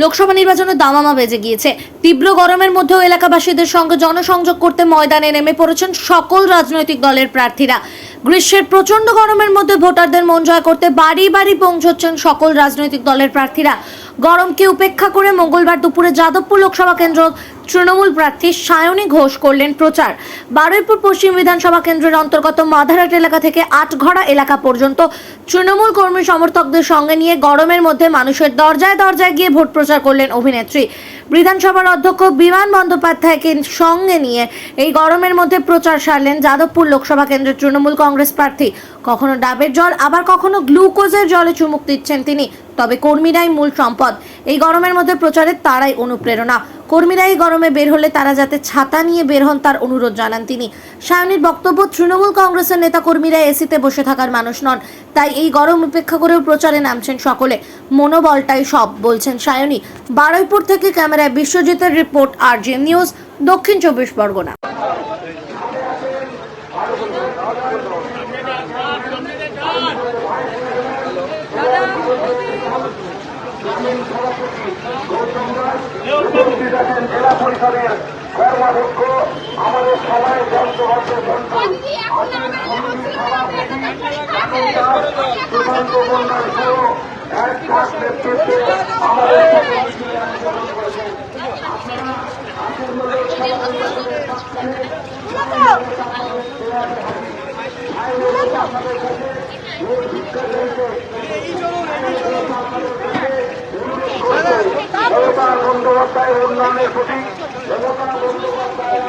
লোকসভা নির্বাচনে দামামা বেজে গিয়েছে। তীব্র গরমের মধ্যেও এলাকাবাসীদের সঙ্গে জনসংযোগ করতে ময়দানে নেমে পড়েছেন সকল রাজনৈতিক দলের প্রার্থীরা। গ্রীষ্মের প্রচন্ড গরমের মধ্যে ভোটারদের মন জয় করতে বাড়ি বাড়ি পৌঁছচ্ছেন সকল রাজনৈতিক দলের প্রার্থীরা। গরমকে উপেক্ষা করে মঙ্গলবার দুপুরে যাদবপুর লোকসভা কেন্দ্র তৃণমূল প্রার্থী সায়নী ঘোষ করলেন প্রচার। বারুইপুর পশ্চিম বিধানসভা কেন্দ্রের অন্তর্গত মাধারহাট এলাকা থেকে আটঘড়া এলাকা পর্যন্ত তৃণমূল কর্মী সমর্থকদের সঙ্গে নিয়ে গরমের মধ্যে মানুষের দরজায় দরজায় গিয়ে ভোট প্রচার করলেন অভিনেত্রী। বিধানসভার অধ্যক্ষ বিমান বন্দ্যোপাধ্যায়কে সঙ্গে নিয়ে এই গরমের মধ্যে প্রচার সারলেন যাদবপুর লোকসভা কেন্দ্রের তৃণমূল কংগ্রেস প্রার্থী। কখনো ডাবের জল, আবার কখনো গ্লুকোজের জলে চুমুক দিচ্ছেন তিনি। তবে কর্মীরাই মূল সম্পদ। এই গরমের মধ্যে প্রচারে তারাই অনুপ্রেরণা। কর্মীরা এই গরমে বের হলে তারা যাতে ছাতা নিয়ে বের হন তার অনুরোধ জানান তিনি। সায়নীর বক্তব্য, তৃণমূল কংগ্রেসের নেতা কর্মীরা এসিতে বসে থাকার মানুষ নন, তাই এই গরম উপেক্ষা করেও প্রচারে নামছেন সকলে। মনোবলটাই সব, বলছেন সায়নী। বারুইপুর থেকে ক্যামেরায় বিশ্বজিতের রিপোর্ট, RGN নিউজ, দক্ষিণ 24 পরগনা। জেলা পরিষদের কর্মাধ্যক্ষ আমাদের সবাই মমতা বন্দ্যোপাধ্যায়ের উন্নয়নের প্রতি মমতা বন্দ্যোপাধ্যায়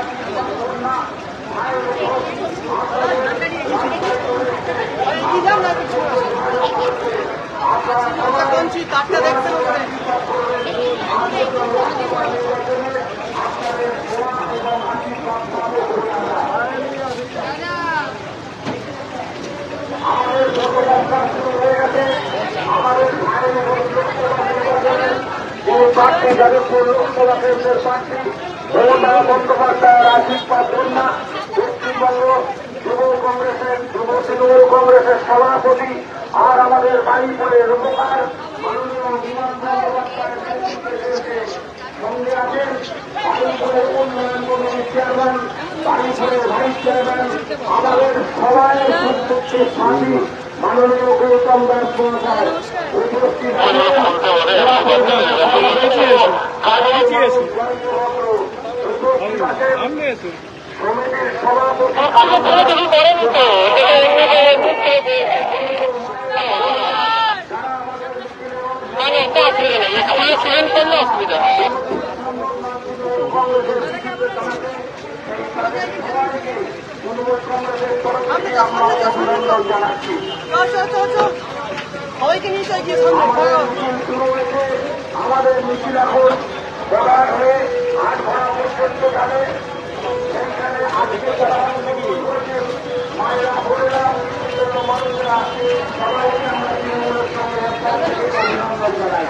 প্রার্থী যাদবপুর লোকসভা কেন্দ্রের প্রার্থী মমতা বন্দ্যোপাধ্যায়ের আশীর্বাদ কন্যা পশ্চিমবঙ্গ যুব তৃণমূল কংগ্রেসের সভাপতি আর আমাদের বাড়িপুরের রূপকার মাননীয় বিমান বন্দ্যোপাধ্যায়ের সঙ্গে আছেন বাড়িপুরের উন্নয়ন কমিটির চেয়ারম্যান, বাড়িপুরের ভাইস চেয়ারম্যান, আমাদের সবাই সুপ্রতির সাথী মাননীয় গৌতম দাস মহাশয় উপস্থিত সমিতির আমাদের মিছিল এখন বলার হয়ে 8 ঘন্টা পর্যন্ত যাবে। সেখানে আজকে যারা মায়েরা বোনেরা মানুষরা সবাইকে আমরা তৃণমূলের সঙ্গে অভিনন্দন জানাই।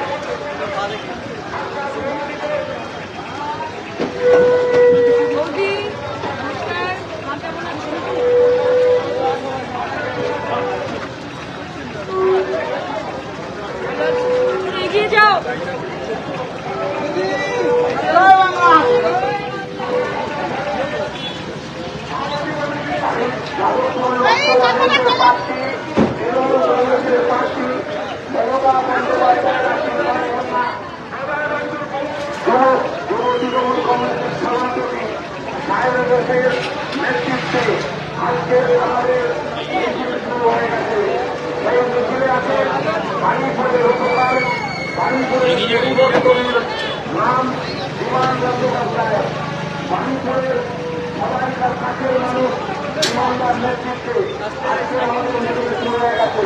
নেতৃত্বে আজকে আমাদের মিছিল শুরু হয়ে গেছে। এই মিছিলে আছে বাড়িপুরের উপকার, বাড়িপুরের নাম বিমান বন্দ্যোপাধ্যায়, বাড়িপুরের সবাইকার কাছের মানুষ বিমানদার নেতৃত্বে আজকে আমাদের মিছিল শুরু হয়ে গেছে।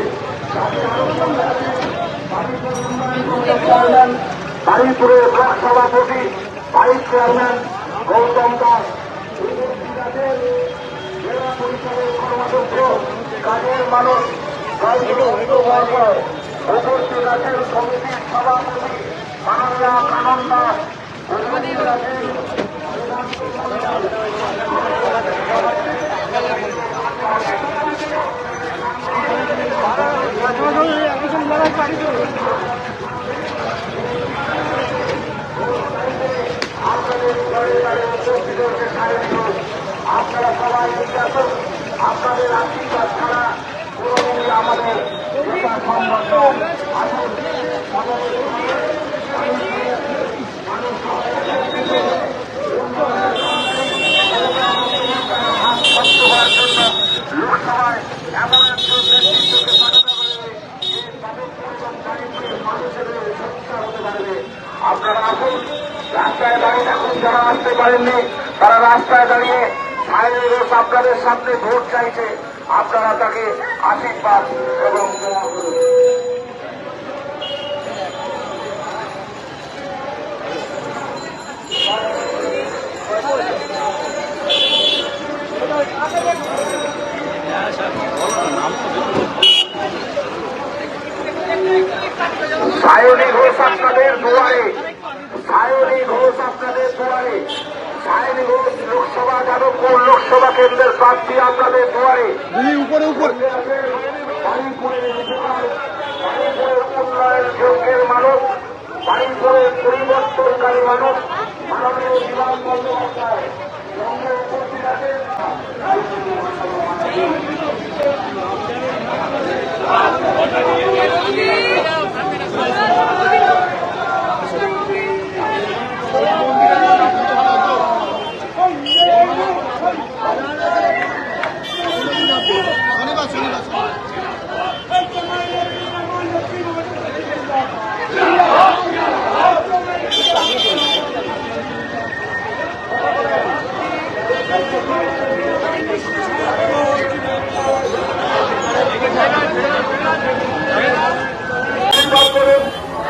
বাড়িপুর উন্নয়ন কমিটির চেয়ারম্যান, বাড়িপুরের ব্লক সভাপতি, ভাইস চেয়ারম্যান গৌতম দাস, জেলা পরিষদের কর্মাধ্যক্ষ, কাজের মানুষ, উপস্থিত আছেন সমিতির সভাপতি মাননীয়া কানন দাস, উপস্থিত আছেন আমাদের নেতা সংগঠন আসুন স্বচ্ছ হওয়ার জন্য লোকসভায় এমন একজন নেতৃত্বকে পাঠাতে পারবে যে তাদের পরিবার দারিদ্রের মানুষের সুরক্ষা হতে পারবে। আপনারা আসুন, রাস্তায় দাঁড়িয়ে থাকুন, যারা আসতে পারেননি তারা রাস্তায় দাঁড়িয়ে সাহেবের আপনাদের সামনে ভোট চাইছে, আপনারা তাকে আশীর্বাদ এবং দোয়া করুন। সায়নী ঘোষ আপনাদের দুয়ারে, সায়নী ঘোষ আপনাদের দুয়ারে, সায়নী ঘোষ লোকসভা যাদবপুর লোকসভা কেন্দ্রের প্রার্থী আপনাদের দুয়ারে। উপরে উপরে বাড়িপুরের উন্নয়ন যোগ্যের মানুষ, বাড়িপুরের পরিবর্তনকারী মানুষ, মাননীয় বিমান বন্দ্যোপাধ্যায় সঙ্গে উপস্থিত আছেন।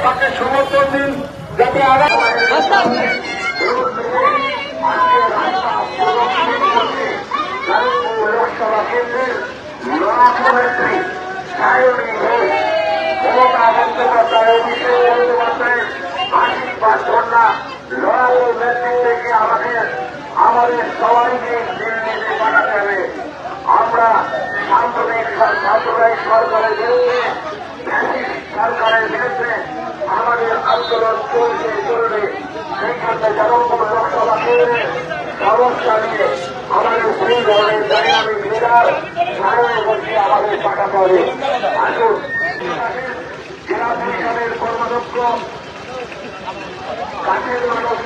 তাকে সমর্থন দিন যাতে লোকসভা কেন্দ্রের লড়াকনেত্রী সায়নী ঘোষ, মমতা বন্দ্যোপাধ্যায়, অভিষেক বন্দ্যোপাধ্যায়ের আশীর্বাদ কন্যা লড়াকু নেতৃত্বকে আমাদের সবাইকে দিল্লিতে পাঠাতে হবে। আমরা সাম্প্রদায়িক সরকারের বিরুদ্ধে, সরকারের বিরুদ্ধে আমাদের আন্দোলন চলবে। সেই জন্য যাদবপুর লোকসভা কেন্দ্রে সমস্যা নিয়ে আমাদের সেই ধরনের ডাইনামিক লিডার সায়নী ঘোষকে আমাদের পাঠাতে হবে। আসুন, জেলা পরিষদের কর্মাধ্যক্ষ, কাজের মানুষ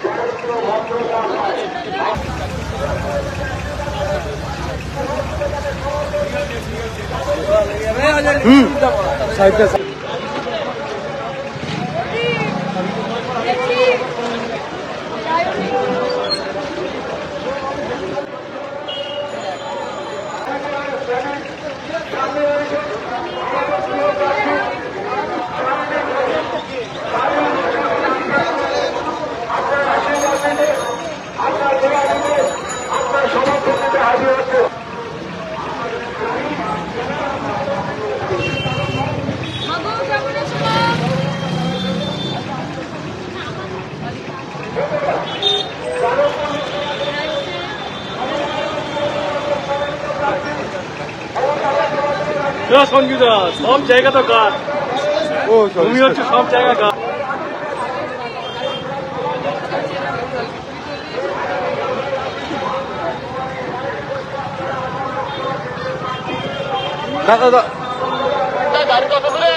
চরিত্র ভদ্রতা আপনার সমর্থনে হাজির হচ্ছে। সঙ্গীতা সব জায়গা তো গাছ, তুমি হচ্ছে সব জায়গা গাছ। দাদা গাড়ি কত দূরে?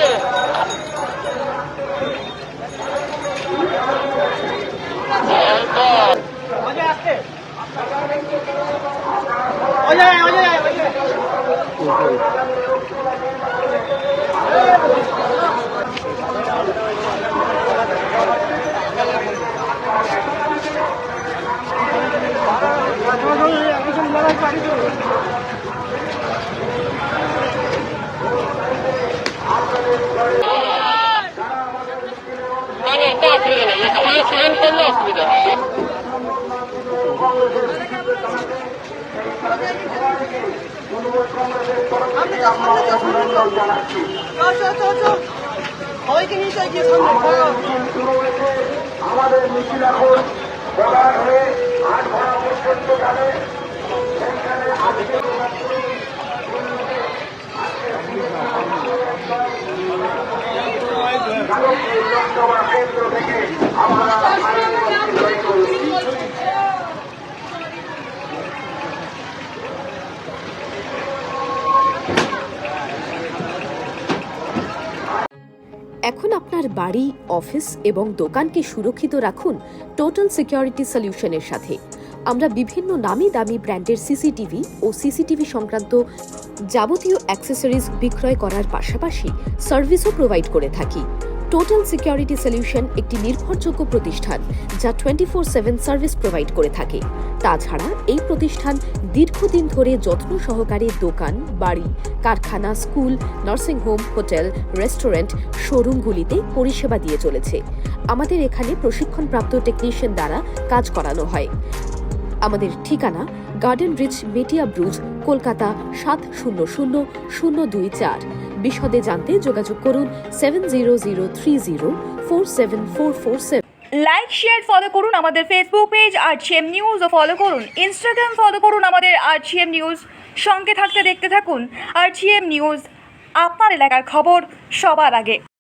অসুবিধা আমাদের মিছিল এখন বলার হয়ে ৮ ঘন্টা পর্যন্ত যাবে। সেখানে আজকে লোকসভা কেন্দ্র থেকে আমরা এখন আপনার বাড়ি, অফিস এবং দোকানকে সুরক্ষিত রাখুন টোটাল সিকিউরিটি সলিউশনের সাথে। আমরা বিভিন্ন নামি দামি ব্র্যান্ডের সিসিটিভি ও সিসিটিভি সংক্রান্ত যাবতীয় অ্যাক্সেসরিজ বিক্রয় করার পাশাপাশি সার্ভিসও প্রোভাইড করে থাকি। টোটাল সিকিউরিটি সলিউশন একটি নির্ভরযোগ্য প্রতিষ্ঠান যা 24/7 সার্ভিস প্রোভাইড করে থাকে। তাছাড়া এই প্রতিষ্ঠান দীর্ঘদিন ধরে যত্ন সহকারে দোকান, বাড়ি, কারখানা, স্কুল, নার্সিংহোম, হোটেল, রেস্টুরেন্ট, শোরুমগুলিতে পরিষেবা দিয়ে চলেছে। আমাদের এখানে প্রশিক্ষণপ্রাপ্ত টেকনিশিয়ান দ্বারা কাজ করানো হয়। আমাদের ঠিকানা গার্ডেন রিচ, মেটিয়া ব্রুজ, কলকাতা 700024। বিশদে জানতে যোগাযোগ করুন 7003047447। লাইক শেয়ার ফলো করুন আমাদের ফেসবুক পেজ আরজিএম নিউজ ও ফলো করুন ইনস্টাগ্রাম ফলো করুন আমাদের আরজিএম নিউজ। সঙ্গে থাকতে দেখতে থাকুন আরজিএম নিউজ, আপনার এলাকার খবর সবার আগে।